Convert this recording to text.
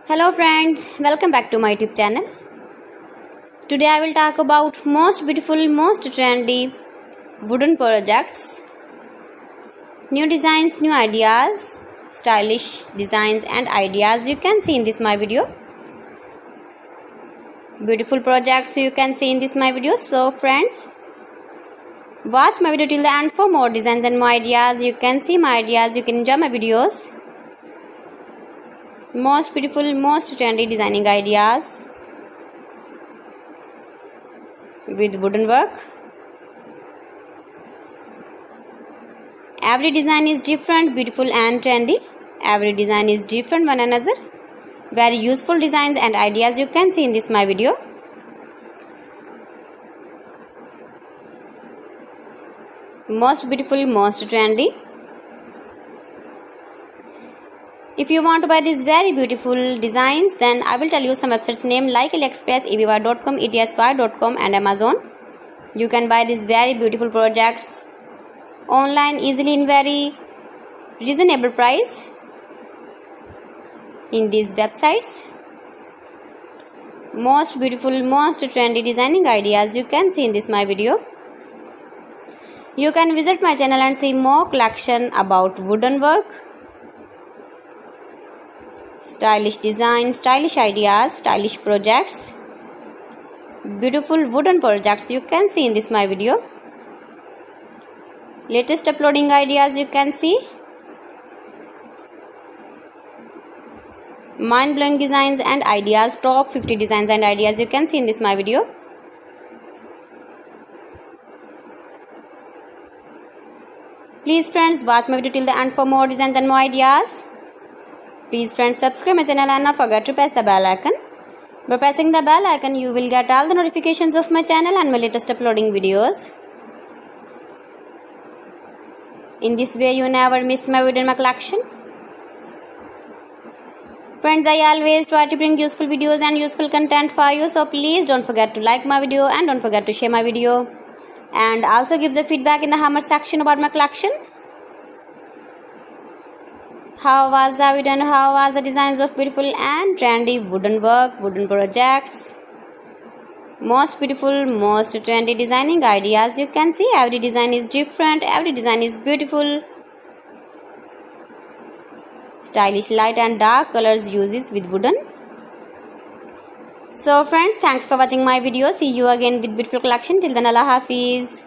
Hello friends, welcome back to my YouTube channel. Today I will talk about most beautiful, most trendy wooden projects, new designs, new ideas, stylish designs and ideas you can see in this my video. Beautiful projects you can see in this my video. So friends, watch my video till the end for more designs and more ideas. You can see my ideas, you can enjoy my videos. Most beautiful, most trendy designing ideas with wooden work. Every design is different, beautiful and trendy. Every design is different one another. Very useful designs and ideas you can see in this my video. Most beautiful, most trendy. If you want to buy these very beautiful designs, then I will tell you some websites name like AliExpress, eBay.com, etsy.com and Amazon. You can buy these very beautiful projects online easily in very reasonable price in these websites. Most beautiful, most trendy designing ideas you can see in this my video. You can visit my channel and see more collection about wooden work, stylish design, stylish ideas, stylish projects, beautiful wooden projects you can see in this my video. Latest uploading ideas you can see. Mind-blowing designs and ideas, top 50 designs and ideas you can see in this my video. Please friends, watch my video till the end for more designs and more ideas. Please friends, subscribe my channel and not forget to press the bell icon. By pressing the bell icon, you will get all the notifications of my channel and my latest uploading videos. In this way, you never miss my video in my collection. Friends, I always try to bring useful videos and useful content for you. So please don't forget to like my video and don't forget to share my video. And also give the feedback in the comment section about my collection. How was the video and how was the designs of beautiful and trendy wooden work, wooden projects. Most beautiful, most trendy designing ideas you can see. Every design is different, every design is beautiful. Stylish light and dark colors uses with wooden. So friends, thanks for watching my video. See you again with beautiful collection. Till then, Allah Hafiz.